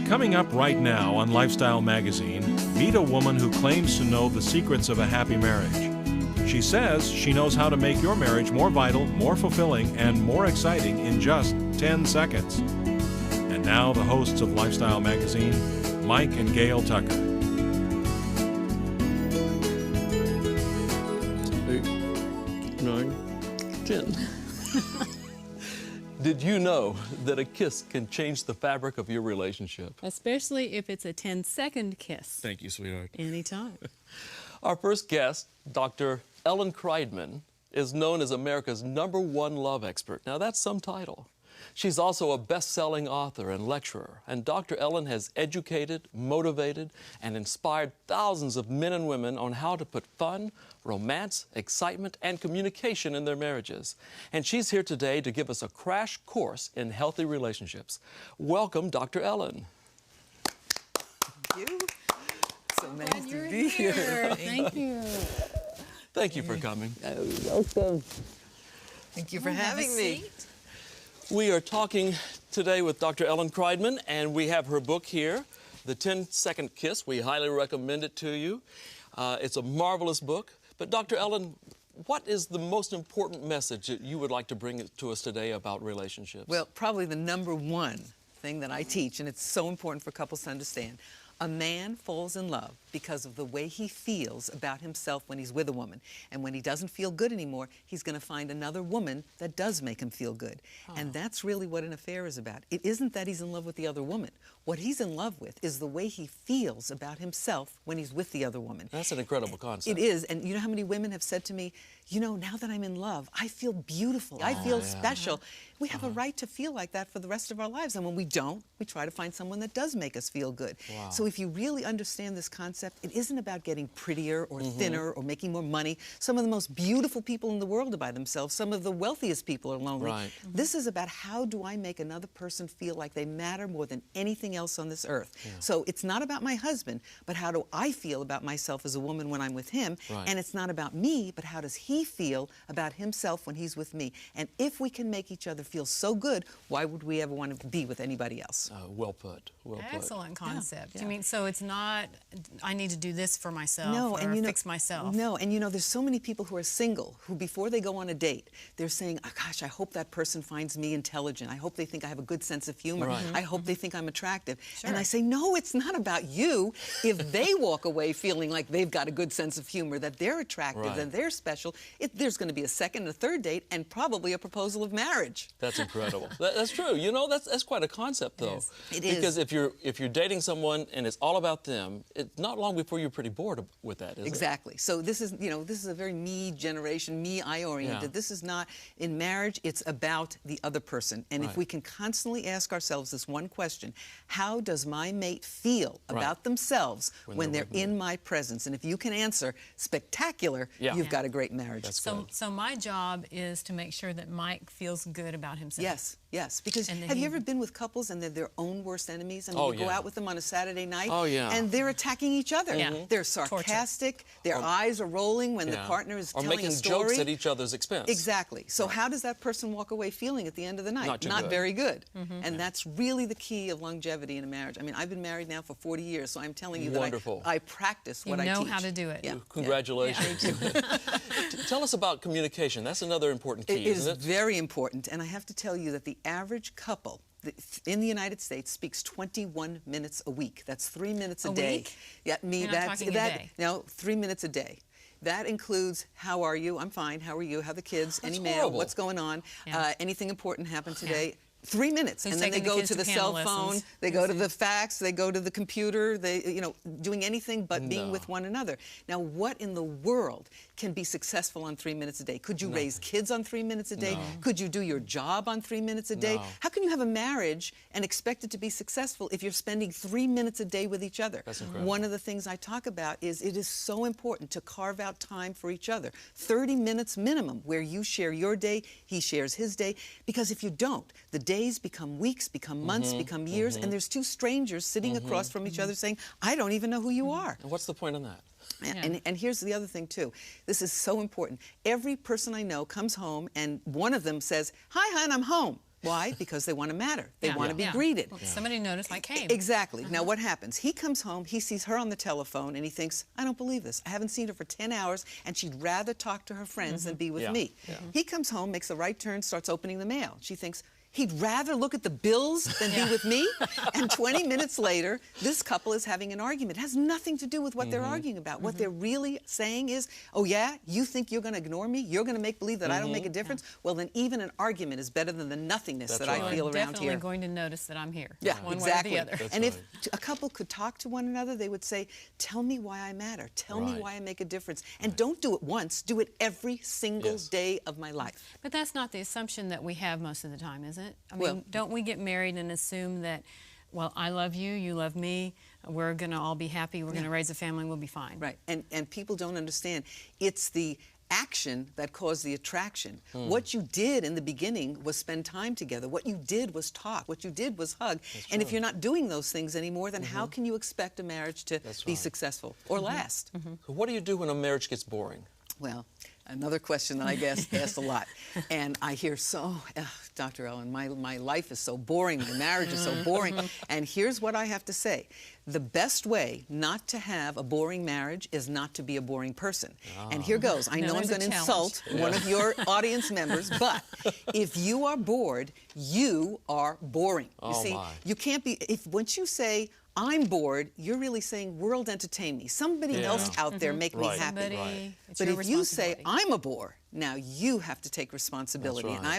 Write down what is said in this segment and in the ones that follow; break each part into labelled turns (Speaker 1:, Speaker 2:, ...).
Speaker 1: Coming up right now on Lifestyle Magazine, meet a woman who claims to know the secrets of a happy marriage. She says she knows how to make your marriage more vital, more fulfilling, and more exciting in just 10 seconds. And now the hosts of Lifestyle Magazine, Mike and Gail Tucker.
Speaker 2: 8, 9, 10. Did you know that a kiss can change the fabric of your relationship?
Speaker 3: Especially if it's a 10-second kiss.
Speaker 2: Thank you, sweetheart.
Speaker 3: Anytime.
Speaker 2: Our first guest, Dr. Ellen Kreidman, is known as America's #1 love expert. Now, that's some title. She's also a best-selling author and lecturer, and Dr. Ellen has educated, motivated, and inspired thousands of men and women on how to put fun, romance, excitement, and communication in their marriages. And she's here today to give us a crash course in healthy relationships. Welcome, Dr. Ellen.
Speaker 4: Thank you. So nice to be here.
Speaker 3: Thank you.
Speaker 2: Thank you for coming.
Speaker 4: Welcome. Thank you for having me.
Speaker 2: We are talking today with Dr. Ellen Kreidman, and we have her book here, The 10-Second Kiss. We highly recommend it to you. It's a marvelous book. But Dr. Ellen, what is the most important message that you would like to bring to us today about relationships?
Speaker 4: Well, probably the #1 thing that I teach, and it's so important for couples to understand. A man falls in love because of the way he feels about himself when he's with a woman. And when he doesn't feel good anymore, he's going to find another woman that does make him feel good. And that's really what an affair is about. It isn't that he's in love with the other woman. What he's in love with is the way he feels about himself when he's with the other woman.
Speaker 2: That's an incredible concept.
Speaker 4: It is. And you know how many women have said to me, you know, now that I'm in love, I feel beautiful. I feel special. We have a right to feel like that for the rest of our lives. And when we don't, we try to find someone that does make us feel good. So if you really understand this concept, it isn't about getting prettier or thinner or making more money. Some of the most beautiful people in the world are by themselves. Some of the wealthiest people are lonely. This is about how do I make another person feel like they matter more than anything else on this earth. So it's not about my husband, but how do I feel about myself as a woman when I'm with him? And it's not about me, but how does he feel about himself when he's with me? And if we can make each other feel so good, why would we ever want to be with anybody else?
Speaker 2: Well put. Well put.
Speaker 3: Excellent concept. I mean, so it's not, I need to do this for myself or
Speaker 4: and
Speaker 3: fix myself.
Speaker 4: No, and you know, there's so many people who are single who, before they go on a date, they're saying, oh, gosh, I hope that person finds me intelligent. I hope they think I have a good sense of humor. I hope they think I'm attractive. And I say, no, it's not about you. If they walk away feeling like they've got a good sense of humor, that they're attractive, that they're special, there's going to be a second and a third date and probably a proposal of marriage.
Speaker 2: That's incredible. That's true. You know, that's quite a concept, though.
Speaker 4: It is.
Speaker 2: Because if you're dating someone and it's all about them, it's not long before you're pretty bored with that, is it?
Speaker 4: Exactly. So this is, you know, this is a very me generation, I oriented. This is not, in marriage, it's about the other person. And if we can constantly ask ourselves this one question, how does my mate feel about themselves when they're in my presence? And if you can answer spectacular, you've got a great marriage.
Speaker 2: That's good.
Speaker 3: So my job is to make sure that Mike feels good about himself.
Speaker 4: Yes, yes. Because have you ever been with couples and they're their own worst enemies? And you go out with them on a Saturday night and they're attacking each other. They're sarcastic, their eyes are rolling when the partner is telling a story.
Speaker 2: Or making jokes at each other's expense.
Speaker 4: Exactly. So how does that person walk away feeling at the end of the night? Not very good. And that's really the key of longevity in a marriage. I mean, I've been married now for 40 years, so I'm telling you that I practice what I teach.
Speaker 3: You know how to do it.
Speaker 2: Congratulations. Tell us about communication. That's another important key,
Speaker 4: isn't
Speaker 2: it?
Speaker 4: It is very important. And I have to tell you that the average couple in the United States speaks 21 minutes a week. That's 3 minutes a day.
Speaker 3: Week?
Speaker 4: Yeah, me.
Speaker 3: You're not talking a day.
Speaker 4: No, 3 minutes a day. That includes, how are you? I'm fine. How are you? How are the kids?
Speaker 2: That's
Speaker 4: Any mail?
Speaker 2: horrible.
Speaker 4: What's going on? Anything important happened today? 3 minutes,
Speaker 3: Who's
Speaker 4: and then they
Speaker 3: taking the
Speaker 4: go
Speaker 3: kids
Speaker 4: to the
Speaker 3: to
Speaker 4: cell
Speaker 3: piano
Speaker 4: phone,
Speaker 3: lessons?
Speaker 4: they go to the fax, they go to the computer, they, you know, doing anything but being with one another. Now, what in the world can be successful on 3 minutes a day? Could you raise kids on 3 minutes a day? Could you do your job on 3 minutes a day? How can you have a marriage and expect it to be successful if you're spending 3 minutes a day with each other?
Speaker 2: That's incredible.
Speaker 4: One of the things I talk about is it is so important to carve out time for each other. 30 minutes minimum, where you share your day, he shares his day, because if you don't, the days become weeks, become months, become years, and there's two strangers sitting across from each other saying, I don't even know who you are.
Speaker 2: And what's the point in that?
Speaker 4: And here's the other thing, too. This is so important. Every person I know comes home and one of them says, hi, hon, I'm home. Why? Because they want to matter. They want to be greeted.
Speaker 3: Well, somebody noticed I came.
Speaker 4: Exactly. Now what happens? He comes home, he sees her on the telephone, and he thinks, I don't believe this. I haven't seen her for 10 hours, and she'd rather talk to her friends than be with me. He comes home, makes a right turn, starts opening the mail. She thinks, he'd rather look at the bills than be with me? And 20 minutes later, this couple is having an argument. It has nothing to do with what they're arguing about. What they're really saying is, oh yeah, you think you're going to ignore me? You're going to make believe that I don't make a difference? Well, then even an argument is better than the nothingness that I feel around here.
Speaker 3: Definitely going to notice that I'm here.
Speaker 4: Yeah,
Speaker 3: one
Speaker 4: exactly.
Speaker 3: way or the other.
Speaker 4: And if a couple could talk to one another, they would say, tell me why I matter. Tell me why I make a difference. And don't do it once. Do it every single day of my life.
Speaker 3: But that's not the assumption that we have most of the time, is it? I mean,
Speaker 4: Well,
Speaker 3: don't we get married and assume that, well, I love you, you love me, we're going to all be happy, we're going to raise a family, we'll be fine.
Speaker 4: Right. And people don't understand. It's the action that caused the attraction. What you did in the beginning was spend time together. What you did was talk. What you did was hug. And if you're not doing those things anymore, then how can you expect a marriage to be successful or last?
Speaker 2: So what do you do when a marriage gets boring?
Speaker 4: Well, another question that I guess asked a lot. And I hear Dr. Ellen, my life is so boring, my marriage is so boring. And here's what I have to say. The best way not to have a boring marriage is not to be a boring person. And here goes. I know I'm going to insult one of your audience members, but if you are bored, you are boring. You see, you can't be, once you say, I'm bored, you're really saying, world entertain me. Somebody else out there make me happy. But if you say, I'm a bore, now you have to take responsibility. And I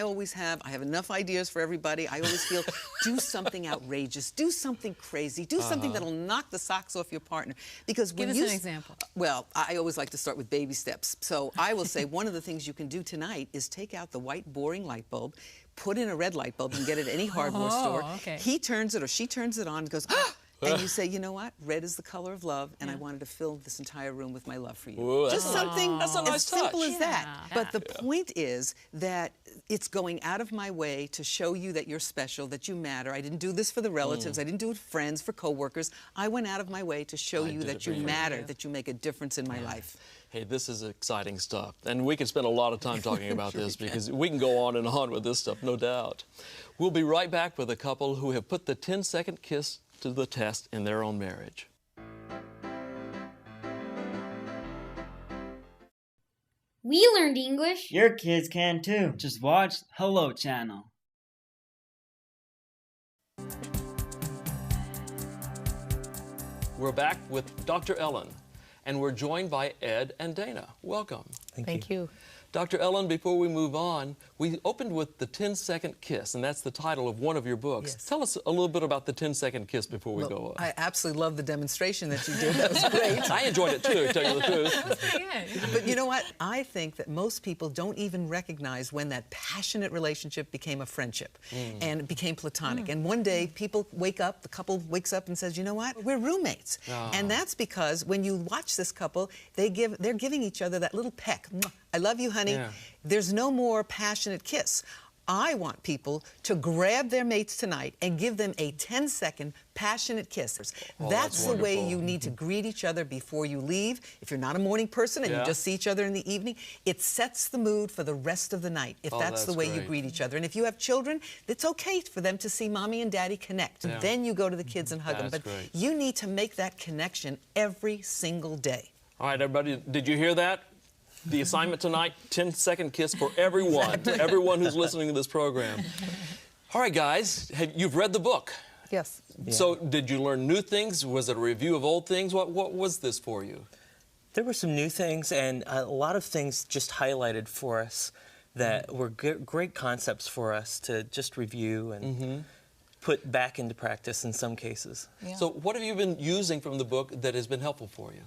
Speaker 4: have enough ideas for everybody. I always feel, do something outrageous, do something crazy, do something that'll knock the socks off your partner. Because when
Speaker 3: Give us an example.
Speaker 4: Well, I always like to start with baby steps. So I will say one of the things you can do tonight is take out the white boring light bulb, put in a red light bulb, and get it at any hardware store. He turns it or she turns it on and goes, ah! And you say, you know what? Red is the color of love, and I wanted to fill this entire room with my love for you.
Speaker 2: Ooh,
Speaker 4: just something
Speaker 2: that's a nice
Speaker 4: as simple
Speaker 2: touch.
Speaker 4: as that. But the point is that it's going out of my way to show you that you're special, that you matter. I didn't do this for the relatives. I didn't do it for friends, for coworkers. I went out of my way to show you that you matter, that you make a difference in my life.
Speaker 2: Hey, this is exciting stuff. And we could spend a lot of time talking about this because we can go on and on with this stuff, no doubt. We'll be right back with a couple who have put the 10-second kiss to the test in their own marriage.
Speaker 5: We learned English.
Speaker 6: Your kids can too. Just watch Hello Channel.
Speaker 2: We're back with Dr. Ellen, and we're joined by Ed and Dana. Welcome.
Speaker 7: Thank you.
Speaker 2: Dr. Ellen, before we move on, we opened with the 10-second kiss, and that's the title of one of your books.
Speaker 4: Yes.
Speaker 2: Tell us a little bit about the 10-second kiss before we go on.
Speaker 4: I absolutely love the demonstration that you did. That was great.
Speaker 2: I enjoyed it too, to tell you the truth.
Speaker 3: That's pretty good.
Speaker 4: But you know what? I think that most people don't even recognize when that passionate relationship became a friendship and became platonic. And one day, people wake up, the couple wakes up and says, you know what? We're roommates. And that's because when you watch this couple, they're giving each other that little peck. I love you, honey. There's no more passionate kiss. I want people to grab their mates tonight and give them a 10-second passionate kiss. That's the way you need to greet each other before you leave. If you're not a morning person and you just see each other in the evening, it sets the mood for the rest of the night, if that's the way you greet each other. And if you have children, it's okay for them to see mommy and daddy connect. Then you go to the kids and hug them. But you need to make that connection every single day.
Speaker 2: All right, everybody, did you hear that? The assignment tonight, 10-second kiss for everyone, for everyone who's listening to this program. All right, guys, you've read the book.
Speaker 7: Yes.
Speaker 2: So did you learn new things? Was it a review of old things? What was this for you?
Speaker 8: There were some new things and a lot of things just highlighted for us that were great concepts for us to just review and put back into practice in some cases.
Speaker 2: So what have you been using from the book that has been helpful for you?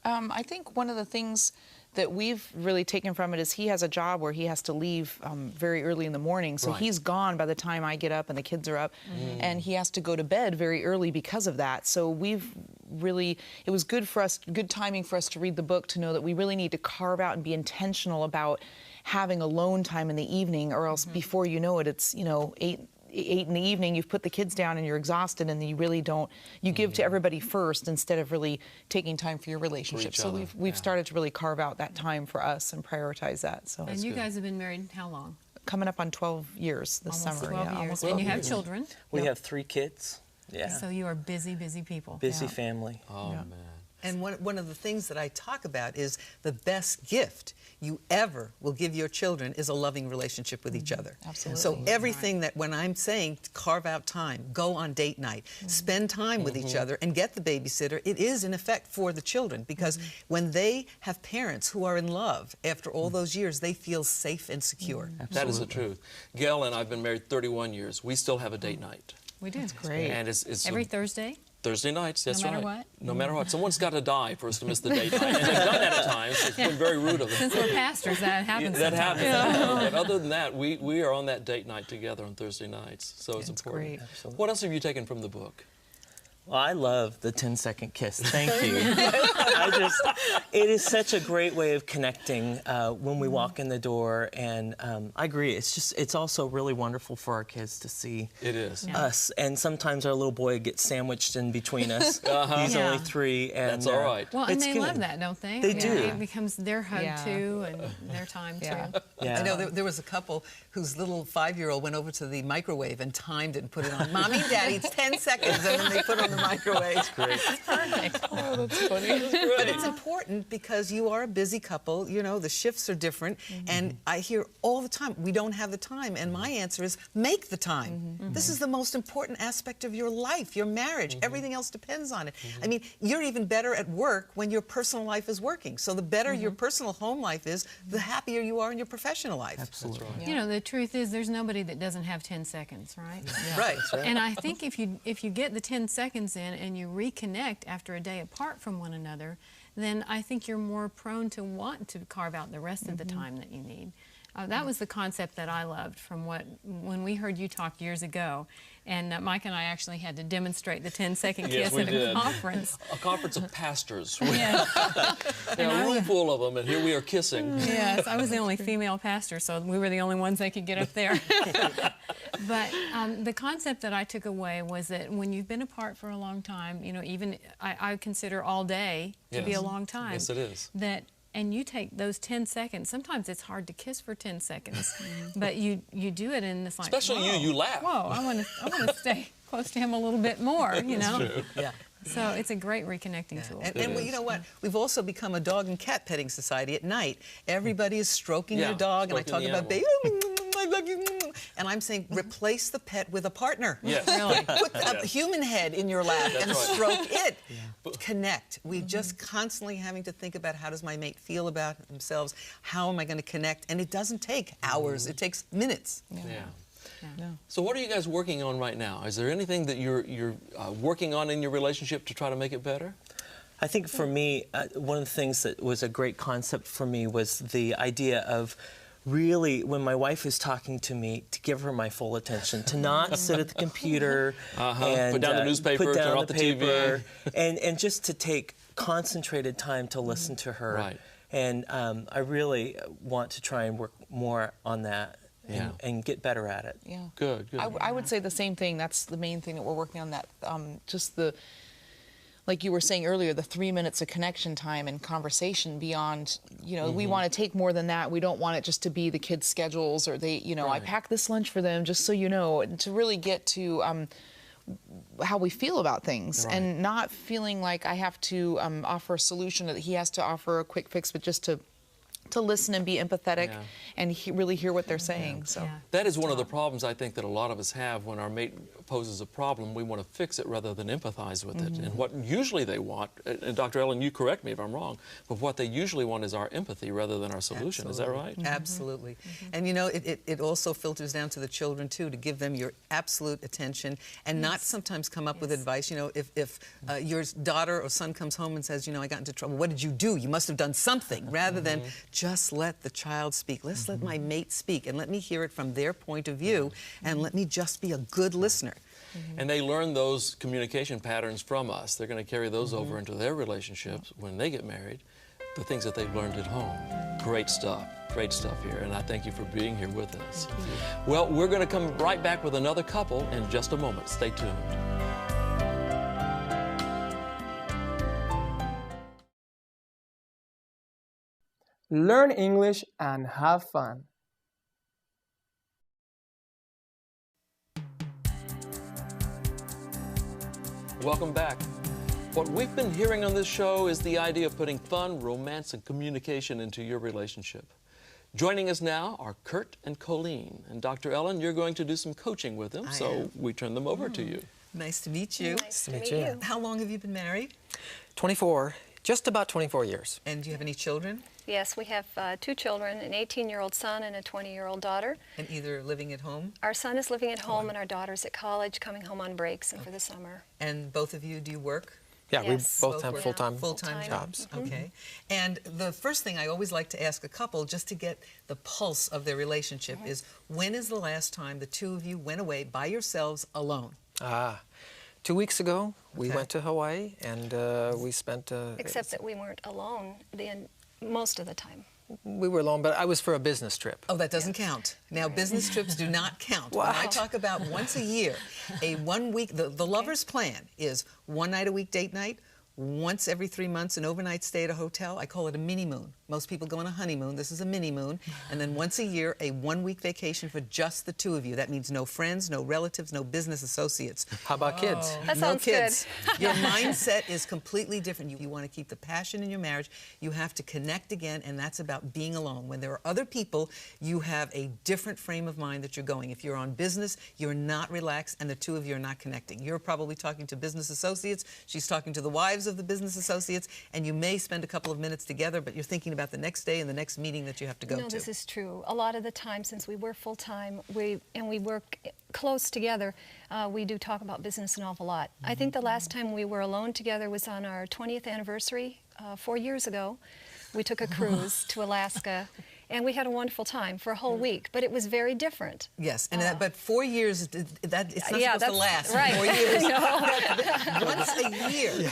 Speaker 7: I think one of the things that we've really taken from it is he has a job where he has to leave very early in the morning. So he's gone by the time I get up and the kids are up. And he has to go to bed very early because of that. So we've really, it was good for us, good timing for us to read the book to know that we really need to carve out and be intentional about having alone time in the evening, or else before you know it, it's, you know, 8 in the evening, you've put the kids down and you're exhausted, and you really don't, you give to everybody first instead of really taking time for your relationship. So we've started to really carve out that time for us and prioritize that. So.
Speaker 3: And you guys have been married how long?
Speaker 7: coming up on 12 years this
Speaker 3: Almost
Speaker 7: summer.
Speaker 3: 12
Speaker 7: yeah,
Speaker 3: years.
Speaker 7: almost
Speaker 3: And
Speaker 7: 12
Speaker 3: you have
Speaker 7: years.
Speaker 3: children.
Speaker 8: We have 3 kids. Yeah.
Speaker 3: So you are busy, busy people.
Speaker 8: Busy family.
Speaker 2: Oh, man.
Speaker 4: And one of the things that I talk about is the best gift you ever will give your children is a loving relationship with each other.
Speaker 7: Absolutely.
Speaker 4: So everything that when I'm saying carve out time, go on date night, spend time with each other and get the babysitter, it is in effect for the children because when they have parents who are in love after all those years, they feel safe and secure.
Speaker 2: That is the truth. Gail and I have been married 31 years. We still have a date night.
Speaker 3: We do. That's
Speaker 7: great.
Speaker 2: And it's
Speaker 3: Every Thursday?
Speaker 2: Thursday nights, that's
Speaker 3: No matter
Speaker 2: right.
Speaker 3: what?
Speaker 2: No matter what. Someone's got to die for us to miss the date night. And they've done that at times. It's been very rude of them.
Speaker 3: Since we're pastors, that happens
Speaker 2: That
Speaker 3: sometimes.
Speaker 2: happens. But other than that, we are on that date night together on Thursday nights. So it's important.
Speaker 7: great.
Speaker 2: What else have you taken from the book?
Speaker 8: Well, I love the 10-second kiss. Thank you. It is such a great way of connecting when we walk in the door, and I agree. It's also really wonderful for our kids to see
Speaker 2: It is.
Speaker 8: us. And sometimes our little boy gets sandwiched in between us. He's
Speaker 3: Yeah.
Speaker 8: only 3, and
Speaker 2: That's all right.
Speaker 3: Well, and
Speaker 8: it's
Speaker 3: they
Speaker 8: good.
Speaker 3: love that, don't they?
Speaker 8: They do.
Speaker 3: It becomes their hug,
Speaker 7: Yeah.
Speaker 3: too, and their time,
Speaker 7: Yeah.
Speaker 3: too.
Speaker 8: Yeah.
Speaker 4: I know there was a couple whose little 5-year-old went over to the microwave and timed it and put it on. Mommy, Daddy, it's 10 seconds, and then they put it on the microwave.
Speaker 8: Great.
Speaker 7: Oh, that's funny.
Speaker 4: But it's important because you are a busy couple, you know, the shifts are different, and I hear all the time, we don't have the time, and my answer is make the time. This is the most important aspect of your life, your marriage. Everything else depends on it. I mean, you're even better at work when your personal life is working. So the better your personal home life is, the happier you are in your professional life.
Speaker 8: Absolutely.
Speaker 3: You know, the truth is there's nobody that doesn't have 10 seconds, right?
Speaker 4: Right.
Speaker 3: And I think if you get the 10 seconds in and you reconnect after a day apart from one another, then I think you're more prone to want to carve out the rest of the time that you need. That was the concept that I loved from when we heard you talk years ago. And Mike and I actually had to demonstrate the 10-second
Speaker 2: Yes,
Speaker 3: kiss
Speaker 2: we
Speaker 3: at a
Speaker 2: did.
Speaker 3: conference.
Speaker 2: A conference of pastors.
Speaker 3: Yeah.
Speaker 2: A room full of them, and here we are kissing.
Speaker 3: Yes, I was the only female pastor, so we were the only ones that could get up there. But the concept that I took away was that when you've been apart for a long time, you know, even I consider all day to be a
Speaker 2: Yes.
Speaker 3: long time.
Speaker 2: Yes, it is.
Speaker 3: And you take those 10 seconds. Sometimes it's hard to kiss for 10 seconds, but you do it, and it's like,
Speaker 2: Especially
Speaker 3: whoa,
Speaker 2: you laugh.
Speaker 3: Whoa, I want to stay close to him a little bit more, you know.
Speaker 2: True.
Speaker 4: Yeah.
Speaker 3: So it's a great reconnecting tool.
Speaker 4: And well, you know what? We've also become a dog and cat petting society at night. Everybody is stroking their dog, and I talk
Speaker 2: stroking the
Speaker 4: about baby. I love you. And I'm saying replace the pet with a partner.
Speaker 2: Yes.
Speaker 3: Really.
Speaker 4: Put a human head in your lap and
Speaker 2: right.
Speaker 4: stroke it. Connect. We just constantly having to think about how does my mate feel about themselves? How am I going to connect? And it doesn't take hours. It takes minutes.
Speaker 2: Yeah. So what are you guys working on right now? Is there anything that you're working on in your relationship to try to make it better?
Speaker 8: I think for me, one of the things that was a great concept for me was the idea of really, when my wife is talking to me, to give her my full attention, to not sit at the computer and
Speaker 2: Put down the newspaper,
Speaker 8: put down
Speaker 2: turn off the TV.
Speaker 8: paper, and just to take concentrated time to listen to her.
Speaker 2: Right.
Speaker 8: And I really want to try and work more on that and get better at it.
Speaker 7: Yeah.
Speaker 2: Good.
Speaker 7: I would say the same thing. That's the main thing that we're working on. That just the, like you were saying earlier, the 3 minutes of connection time and conversation beyond. You know, we want to take more than that. We don't want it just to be the kids' schedules or they. You know, I packed this lunch for them just so you know, and to really get to how we feel about things and not feeling like I have to offer a solution, that he has to offer a quick fix, but just to listen and be empathetic and really hear what they're saying. So
Speaker 2: That is one of the problems I think that a lot of us have when our mate poses a problem. We want to fix it rather than empathize with it. And what usually they want, and Dr. Ellen, you correct me if I'm wrong, but what they usually want is our empathy rather than our solution. Is that right?
Speaker 4: Absolutely. And you know, it also filters down to the children too, to give them your absolute attention and not sometimes come up with advice. You know, if your daughter or son comes home and says, you know, I got into trouble, what did you do? You must have done something, rather than just let the child speak. Let's let my mate speak and let me hear it from their point of view and let me just be a good listener.
Speaker 2: And they learn those communication patterns from us. They're going to carry those over into their relationships when they get married, the things that they've learned at home. Great stuff here, and I thank you for being here with us. Well, we're going to come right back with another couple in just a moment. Stay tuned.
Speaker 9: Learn English and have fun.
Speaker 2: welcome back. What we've been hearing on this show is the idea of putting fun, romance, and communication into your relationship. Joining us now are Kurt and Colleen. And Dr. Ellen, you're going to do some coaching with them, so we turn them over to you.
Speaker 4: Nice to meet you.
Speaker 9: Nice to meet you.
Speaker 4: How long have you been married?
Speaker 9: 24, just about 24 years.
Speaker 4: And do you have any children?
Speaker 10: Yes, we have 2 children, an 18-year-old son and a 20-year-old daughter.
Speaker 4: And either living at home?
Speaker 10: Our son is living at home and our daughter's at college, coming home on breaks and for the summer.
Speaker 4: And both of you, do you work?
Speaker 9: Yeah,
Speaker 10: Yes.
Speaker 9: we both have
Speaker 4: work
Speaker 9: full-time
Speaker 4: full-time
Speaker 9: jobs.
Speaker 4: Okay. And the first thing I always like to ask a couple, just to get the pulse of their relationship, is when is the last time the two of you went away by yourselves alone?
Speaker 9: 2 weeks ago, we
Speaker 4: Okay.
Speaker 9: went to Hawaii, and we spent...
Speaker 10: Except that we weren't alone most of the time.
Speaker 9: We were alone, but I was for a business trip.
Speaker 4: Oh, that doesn't count. Now, business trips do not count. When I talk about once a year, a 1 week, the lover's plan is 1 night a week date night, once every 3 months an overnight stay at a hotel. I call it a mini moon. Most people go on a honeymoon. This is a mini moon. And then once a year, a 1 week vacation for just the two of you. That means no friends, no relatives, no business associates.
Speaker 9: How about kids?
Speaker 10: That
Speaker 4: No
Speaker 10: sounds
Speaker 4: kids.
Speaker 10: good.
Speaker 4: Your mindset is completely different. You want to keep the passion in your marriage. You have to connect again, and that's about being alone. When there are other people, you have a different frame of mind that you're going. If you're on business, you're not relaxed, and the two of you are not connecting. You're probably talking to business associates. She's talking to the wives of the business associates, and you may spend a couple of minutes together, but you're thinking about the next day and the next meeting that you have to go to.
Speaker 10: No, this is true. A lot of the time, since we work full-time and we work close together, we do talk about business an awful lot. I think the last time we were alone together was on our 20th anniversary 4 years ago. We took a cruise to Alaska, and we had a wonderful time for a whole week, but it was very different.
Speaker 4: Yes, and but 4 years, it's not supposed to last
Speaker 10: right.
Speaker 4: 4 years. Once a year,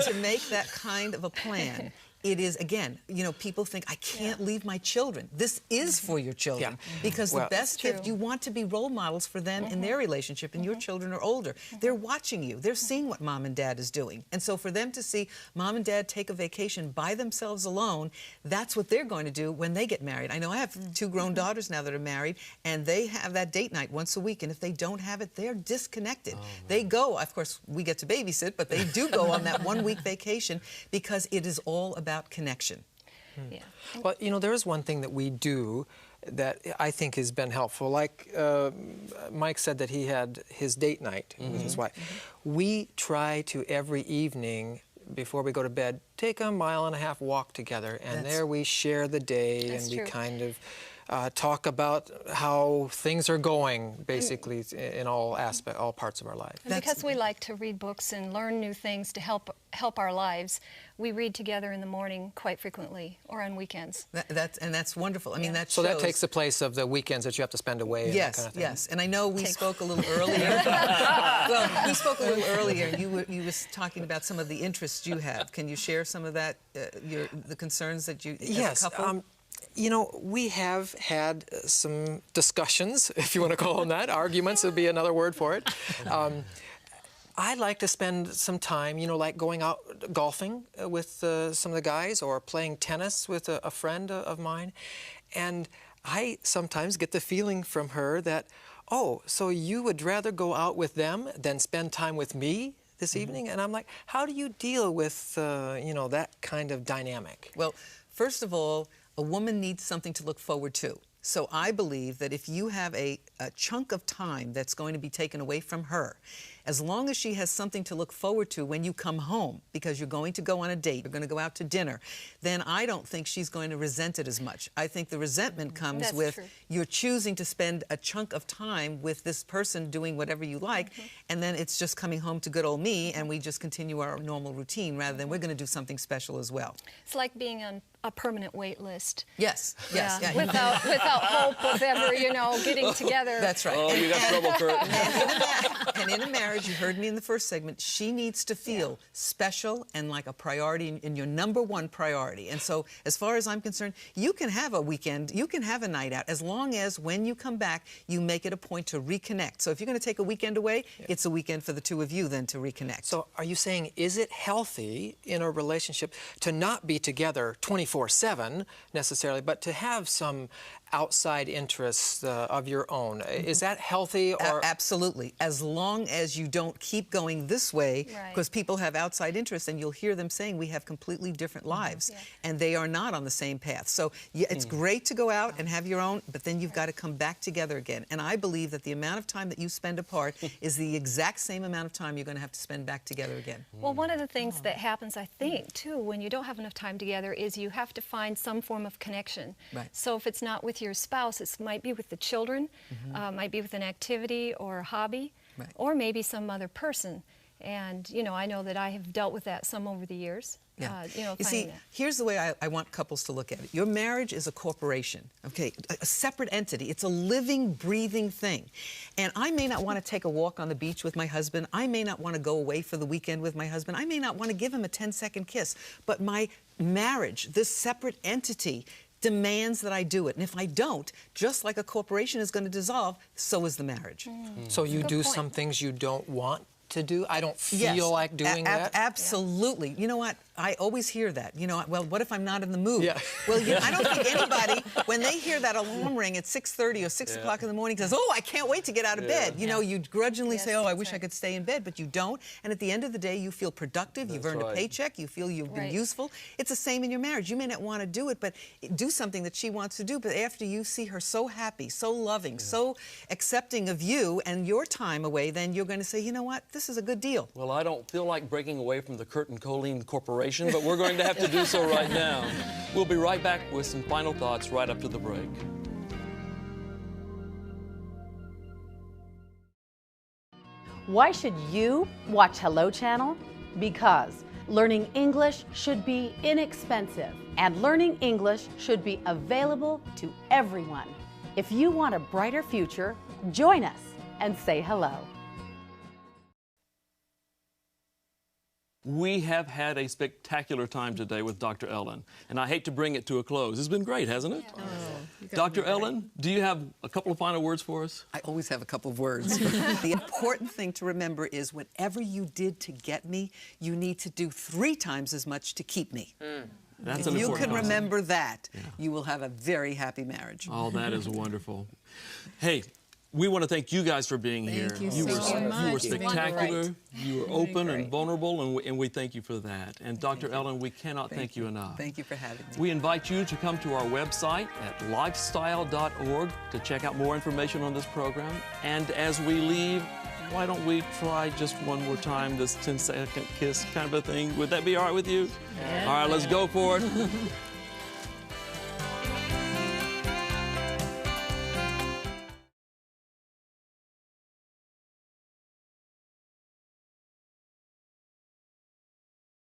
Speaker 4: to make that kind of a plan, it is, again, you know, people think, I can't leave my children. This is for your children. Because the best gift, you want to be role models for them in their relationship, and your children are older. They're watching you. They're seeing what mom and dad is doing. And so for them to see mom and dad take a vacation by themselves alone, that's what they're going to do when they get married. I know I have 2 grown daughters now that are married, and they have that date night once a week, and if they don't have it, they're disconnected. They go, of course, we get to babysit, but they do go on that 1 week vacation because it is all about connection.
Speaker 10: Yeah.
Speaker 9: Well, you know, there is one thing that we do that I think has been helpful. Like Mike said that he had his date night with his wife. We try to every evening before we go to bed take a 1.5 mile walk together, and there we share the day, and we kind of talk about how things are going, basically, in all parts of our life.
Speaker 10: And because we like to read books and learn new things to help our lives, we read together in the morning quite frequently, or on weekends.
Speaker 4: That's wonderful. I mean, that
Speaker 9: So
Speaker 4: shows...
Speaker 9: that takes the place of the weekends that you have to spend away.
Speaker 4: Yes,
Speaker 9: and that kind of thing.
Speaker 4: yes. And I know we spoke a little earlier. Well, we spoke a little earlier. You was talking about some of the interests you have. Can you share some of that, the concerns that you as a couple?
Speaker 9: You know, we have had some discussions, if you want to call them that. Arguments would be another word for it. I like to spend some time, you know, like going out golfing with some of the guys, or playing tennis with a friend of mine. And I sometimes get the feeling from her that, oh, so you would rather go out with them than spend time with me this evening? And I'm like, how do you deal with, you know, that kind of dynamic?
Speaker 4: Well, first of all, a woman needs something to look forward to. So I believe that if you have a chunk of time that's going to be taken away from her, as long as she has something to look forward to when you come home, because you're going to go on a date, you're going to go out to dinner, then I don't think she's going to resent it as much. I think the resentment comes with you're choosing to spend a chunk of time with this person doing whatever you like, and then it's just coming home to good old me, and we just continue our normal routine rather than we're going to do something special as well.
Speaker 10: It's like being on a permanent wait list.
Speaker 4: Yes, yes.
Speaker 10: Yeah. Without hope of ever, you know, getting together.
Speaker 4: That's right.
Speaker 2: Oh, you got trouble, Kurt.
Speaker 4: And in a marriage, you heard me in the first segment, she needs to feel special and like a priority, and your #1 priority. And so, as far as I'm concerned, you can have a weekend, you can have a night out, as long as when you come back, you make it a point to reconnect. So if you're going to take a weekend away, it's a weekend for the two of you then to reconnect.
Speaker 9: So are you saying, is it healthy in a relationship to not be together 24/7 necessarily, but to have some outside interests of your own? Is that healthy? Or
Speaker 4: Absolutely. As long long as you don't keep going this way,
Speaker 10: Right.
Speaker 4: because people have outside interests, and you'll hear them saying we have completely different lives, and they are not on the same path. So yeah, it's great to go out and have your own, but then you've got to come back together again. And I believe that the amount of time that you spend apart is the exact same amount of time you're going to have to spend back together again.
Speaker 10: Well, one of the things that happens, I think, too, when you don't have enough time together is you have to find some form of connection.
Speaker 4: Right.
Speaker 10: So if it's not with your spouse, it might be with the children, might be with an activity or a hobby,
Speaker 4: Right.
Speaker 10: or maybe some other person. And, you know, I know that I have dealt with that some over the years.
Speaker 4: Yeah.
Speaker 10: You know,
Speaker 4: You see,
Speaker 10: finding that.
Speaker 4: here's the way I want couples to look at it. Your marriage is a corporation, okay? A separate entity. It's a living, breathing thing. And I may not want to take a walk on the beach with my husband. I may not want to go away for the weekend with my husband. I may not want to give him a 10-second kiss. But my marriage, this separate entity, demands that I do it. And if I don't, just like a corporation is going to dissolve, so is the marriage.
Speaker 9: So you
Speaker 10: Good
Speaker 9: do
Speaker 10: point.
Speaker 9: some things you don't want to do? I don't feel
Speaker 4: Yes,
Speaker 9: like doing that?
Speaker 4: Absolutely. You know what? I always hear that. You know, well, what if I'm not in the mood?
Speaker 9: Yeah.
Speaker 4: Well, I don't think anybody, when they hear that alarm ring at 6:30 or 6 o'clock in the morning, says, oh, I can't wait to get out of bed. You know, you grudgingly
Speaker 10: Yes,
Speaker 4: say, oh, I
Speaker 10: that's
Speaker 4: wish I
Speaker 10: right.
Speaker 4: could stay in bed, but you don't. And at the end of the day, you feel productive. You've earned a paycheck. You feel you've been
Speaker 10: Right.
Speaker 4: useful. It's the same in your marriage. You may not want to do it, but do something that she wants to do. But after you see her so happy, so loving, so accepting of you and your time away, then you're going to say, you know what? This is a good deal.
Speaker 2: Well, I don't feel like breaking away from the Kurt and Colleen Corporation, but we're going to have to do so right now. We'll be right back with some final thoughts right after the break.
Speaker 11: Why should you watch Hello Channel? Because learning English should be inexpensive, and learning English should be available to everyone. If you want a brighter future, join us and say hello.
Speaker 2: We have had a spectacular time today with Dr. Ellen, and I hate to bring it to a close. It's been great, hasn't it? Dr. Ellen, do you have a couple of final words for us?
Speaker 4: I always have a couple of words. The important thing to remember is whatever you did to get me, you need to do 3 times as much to keep me.
Speaker 2: That's
Speaker 4: If
Speaker 2: an
Speaker 4: you
Speaker 2: important
Speaker 4: can
Speaker 2: concept.
Speaker 4: remember that, you will have a very happy marriage.
Speaker 2: Oh, that is wonderful. Hey, we want to thank you guys for being here.
Speaker 3: you
Speaker 2: were,
Speaker 3: so much.
Speaker 2: You were
Speaker 3: It's been
Speaker 2: spectacular.
Speaker 3: great.
Speaker 2: You were open and vulnerable, and we thank you for that. And Dr. Ellen, we cannot thank you enough.
Speaker 4: Thank you for having me.
Speaker 2: We invite you to come to our website at lifestyle.org to check out more information on this program. And as we leave, why don't we try just one more time this 10-second kiss kind of a thing? Would that be all right with you? Yeah. All right, let's go for it.